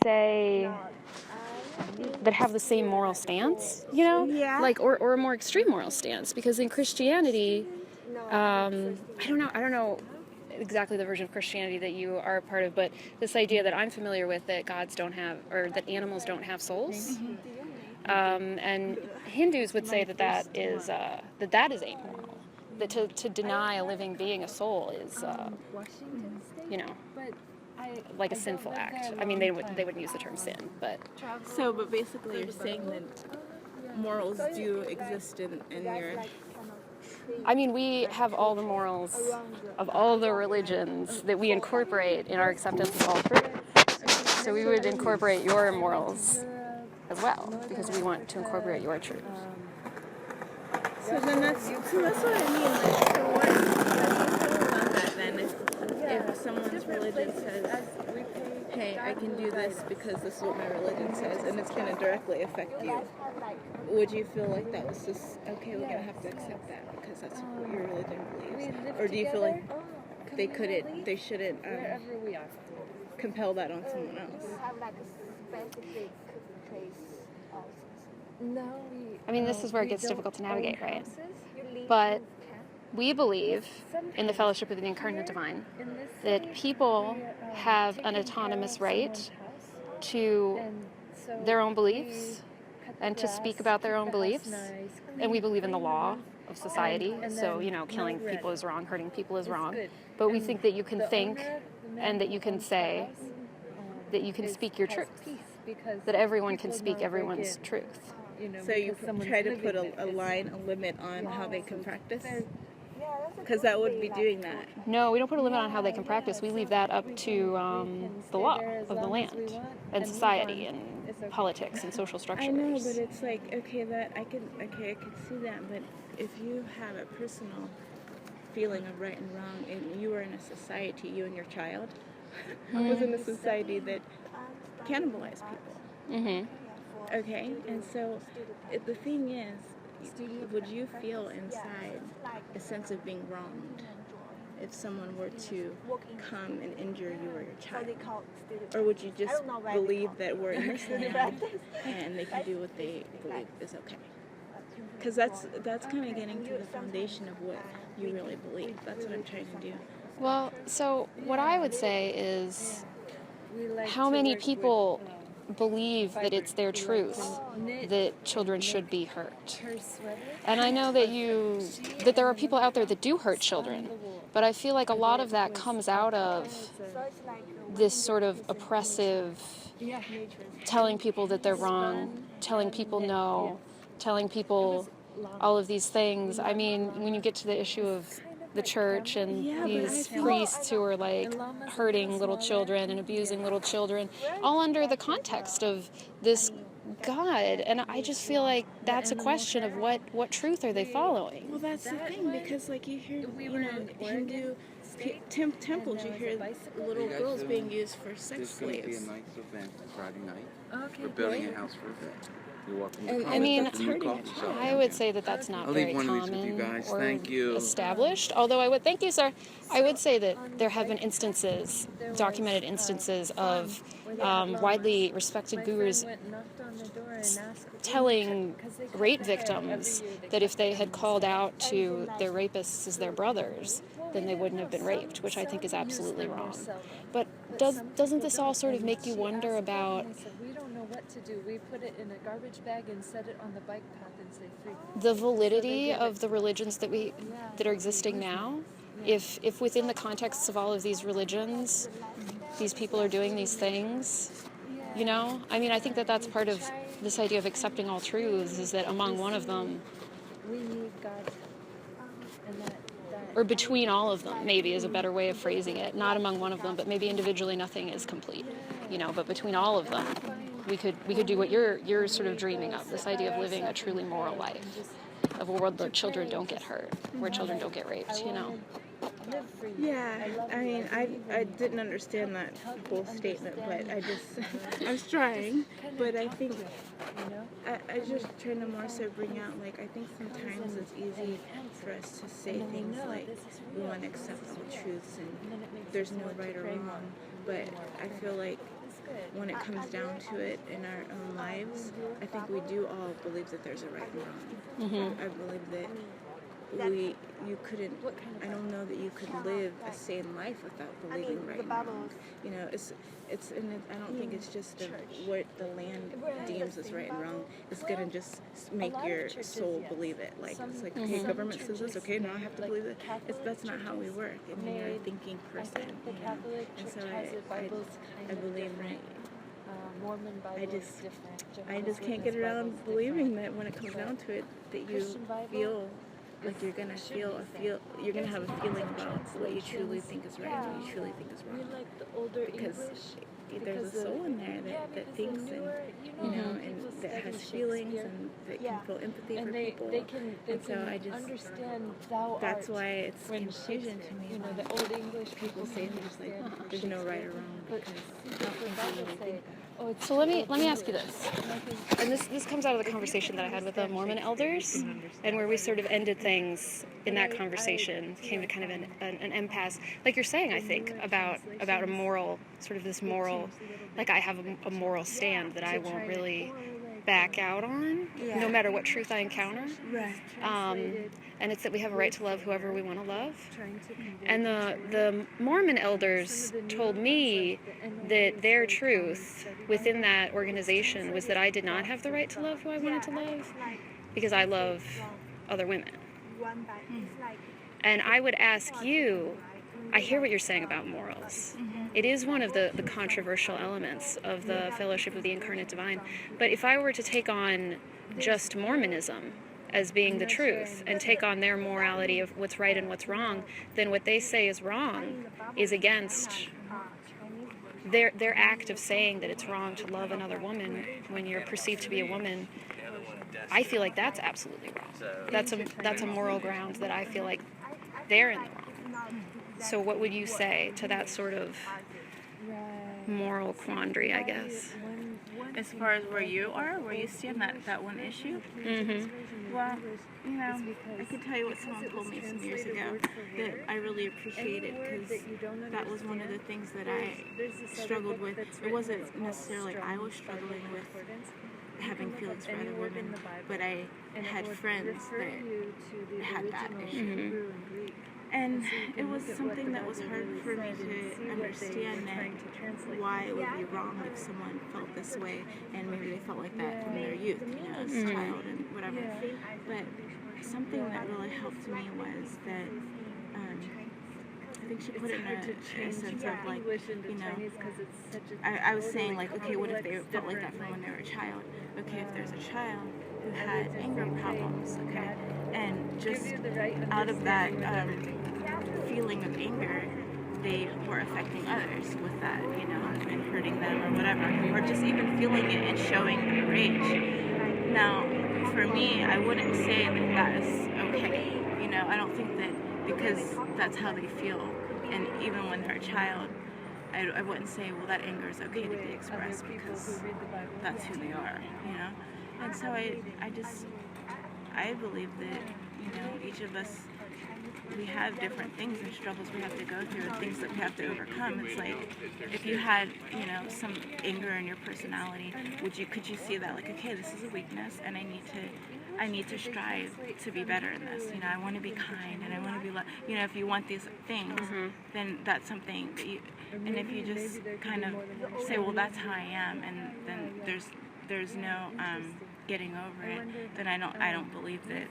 say, that have the same moral stance, you know? Yeah. Like, or a more extreme moral stance. Because in Christianity, I don't know exactly the version of Christianity that you are a part of, but this idea that I'm familiar with, that gods don't have, or that animals don't have souls. And Hindus would say that is amoral. That to deny a living being a soul is, you know, like a sinful act. I mean, they wouldn't use the term sin, but But basically you're saying that morals do exist in your... I mean, we have all the morals of all the religions that we incorporate in our acceptance of all truth. So we would incorporate your morals as well, because we want to incorporate your truth. So that's what I mean. Like, so what about that then? If someone's religion says, hey, I can do this because this is what my religion says, and it's going to directly affect you, would you feel like that was just, okay, we're going to have to accept that because that's what your religion believes? Or do you feel like they shouldn't compel that on someone else? I mean, this is where it gets difficult to navigate, right? But we believe in the fellowship of the incarnate divine, that people have an autonomous right to their own beliefs and to speak about their own beliefs. And we believe in the law of society. So, you know, killing people is wrong, hurting people is wrong. But we think that you can think and that you can say, that you can speak your truth, that everyone can speak everyone's truth. So you try to put a line, a limit on how they can practice? Because that would be doing that. No, we don't put a limit on how they can practice. We leave that up to the law of the land and society and politics and social structures. I know, but it's like, okay, I could see that, but if you have a personal feeling of right and wrong, and you were in a society, you and your child was in a society that cannibalized people. Mm-hmm. Okay, and so the thing is, would you feel inside a sense of being wronged if someone were to come and injure you or your child? Or would you just believe that we're in this land and they can do what they believe is okay? Because that's kind of getting to the foundation of what you really believe. That's what I'm trying to do. Well, so what I would say is, how many people believe that it's their truth that children should be hurt? And I know that there are people out there that do hurt children, but I feel like a lot of that comes out of this sort of oppressive telling people that they're wrong, telling people no, telling people all of these things. I mean, when you get to the issue of the church and these priests who are like hurting little children and abusing little children, all under the context of this God. And I just feel like that's a question of what truth are they following? Well, that's the thing, because like you hear, Hindu temples, you hear little girls being used for sex slaves. There's going to be a nice event Friday night. We're building a house for a vet. You're welcome to come. I mean, It's a new coffee shop. I would say that that's not I'll very leave one of these with you common guys. or Thank you. established. Although thank you, sir. I would say that there have been instances, documented instances of widely respected gurus telling rape victims that if they had called out to their rapists as their brothers, then they wouldn't have been raped, which I think is absolutely wrong. But doesn't this all sort of make you wonder about what to do. We put it in a garbage bag and set it on the bike path and say free. The validity of the religions that are existing now? If within the contexts of all of these religions, these people are doing these things, you know? I mean, I think that that's part of this idea of accepting all truths, is that among one of them, we need God. And or between all of them, maybe is a better way of phrasing it. Not among one of them, but maybe individually nothing is complete, you know, but between all of them, we could do what you're sort of dreaming of, this idea of living a truly moral life, of a world where children don't get hurt, where children don't get raped, you know. Yeah, I mean, I didn't understand that whole statement, but I was trying, but I think I just trying to more so bring out, like, I think sometimes it's easy for us to say things like we want to accept all truths and there's no right or wrong, but I feel like when it comes down to it in our own lives, I think we do all believe that there's a right and wrong. I believe that you couldn't, I don't know that you could live a sane life without believing right and wrong. You know, and I don't think it's just what the land deems as right and wrong. It's gonna just make your soul believe it. Like, it's like, okay, government says this, okay, now I have to believe it. That's not how we work. I mean, you're a thinking person, you know? And so I believe that Mormon Bible I just can't get around believing that when it comes down to it, that you feel like you're gonna you're gonna have a feeling about what you truly think is right and what you truly think is wrong. Because there's a soul in there that thinks and you know and that has feelings and that can feel empathy for people. And so I just understand that's why it's confusion to me. You know, the old English People say things like there's no right or wrong because how can you really think that? So let me ask you this, and this comes out of the conversation that I had with the Mormon elders, and where we sort of ended things in that conversation, came to kind of an impasse, like you're saying, I think, about a moral, sort of this moral, like I have a moral stand that I won't really back out on, no matter what truth I encounter. Right. And it's that we have a right to love whoever we want to love. And the Mormon elders told me that their truth within that organization was that I did not have the right to love who I wanted to love because I love other women. And I would ask you, I hear what you're saying about morals. It is one of the controversial elements of the Fellowship of the Incarnate Divine. But if I were to take on just Mormonism as being the truth and take on their morality of what's right and what's wrong, then what they say is wrong is against their act of saying that it's wrong to love another woman when you're perceived to be a woman. I feel like that's absolutely wrong. That's a moral ground that I feel like they're in the wrong. So what would you say to that sort of moral quandary, I guess? As far as where you stand that one issue? Well, you know, I could tell you what someone told me some years ago that I really appreciated, because that was one of the things that I struggled with. It wasn't necessarily I was struggling with having feelings for other women, but I had friends that had that issue. And it was something that was hard for me to understand, that why it would be wrong if someone felt this way, and maybe they felt like that from their youth, you know, as a child and whatever. But something that really helped me was that I think she put it in a sense of like, you know, I was saying like, okay, what if they felt like that from when they were a child? Okay, if there's a child who had anger problems, okay, and just out of that feeling of anger, they were affecting others with that, you know, and hurting them or whatever, or just even feeling it and showing their rage. Now, for me, I wouldn't say that that is okay. You know, I don't think that because that's how they feel, and even when they're a child, I wouldn't say, well, that anger is okay to be expressed because that's who they are, you know? And so I believe that, you know, each of us, we have different things and struggles we have to go through and things that we have to overcome. It's like, if you had, you know, some anger in your personality, could you see that, like, okay, this is a weakness and I need to strive to be better in this. You know, I want to be kind and I want to be, you know, if you want these things, then that's something that you, and if you just kind of say, well, that's how I am, and then there's no getting over it, then I don't believe that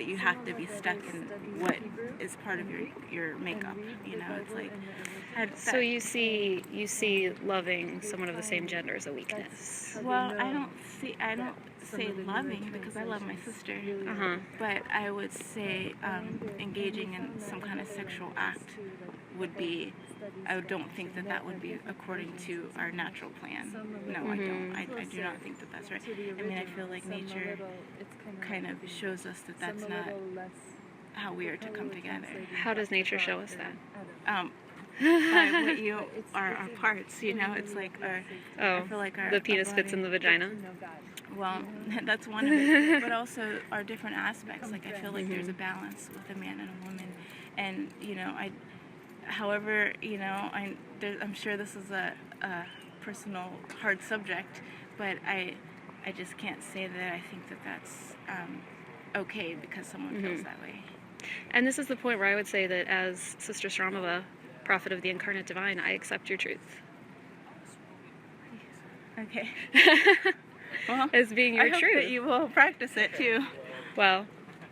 you have to be stuck in what is part of your makeup. You know, it's like. So you see loving someone of the same gender as a weakness. Well, I don't say loving, because I love my sister. But I would say engaging in some kind of sexual act would be. I don't think that would be according to our natural plan. No, I don't. I do not think that that's right. I mean, I feel like nature kind of shows us that that's not how we are to come together. How does nature show us that? By what you are our parts, you know, it's like I feel like the penis fits in the vagina. Well, that's one of it, but also our different aspects. Like, I feel like there's a balance with a man and a woman, and you know, however, you know, I'm sure this is a personal, hard subject, but I just can't say that I think that that's okay because someone feels that way. And this is the point where I would say that as Sister Sramava, prophet of the incarnate divine, I accept your truth. Okay. Well, As being your I hope truth. that you will practice it too. Well,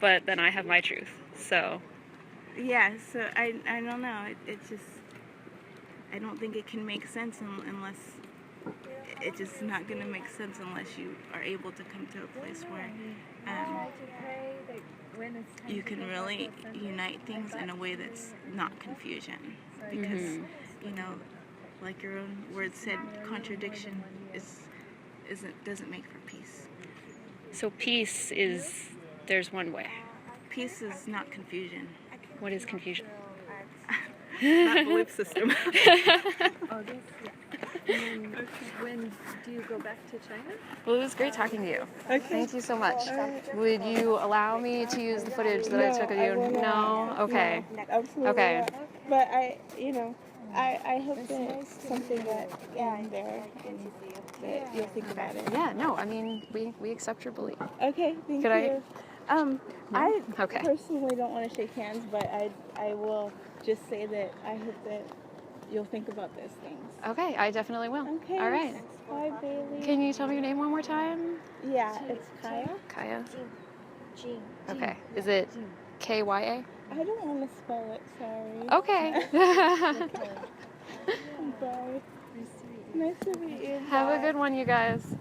but then I have my truth. So, Yeah, so I don't know. It's just, I don't think it can make sense unless, it's just not going to make sense unless you are able to come to a place where you can really unite things in a way that's not confusion. Because, you know, like your own word said, contradiction doesn't make for peace. so peace is, there's one way. Peace is not confusion. What is confusion? Not belief system. August, yeah. And then when do you go back to China? Well, it was great talking to you. Okay. Thank you so much. Would you allow me to use the footage that I took of you? No? Okay. Absolutely. Okay. Not. But I hope that it's something that in there and that you'll think about it. Yeah, no, I mean, we accept your belief. Okay, thank Could I- you. I Okay. personally don't want to shake hands, but I will just say that I hope that you'll think about those things. Okay, I definitely will. Okay. All right. Bye, Bailey. Can you tell me your name one more time? Yeah, it's Kaya. Kaya? Jean. Okay. Is it Kya? I don't want to spell it. Sorry. Okay. I'm sorry. Nice to meet you. Have a Bye. good one, you guys.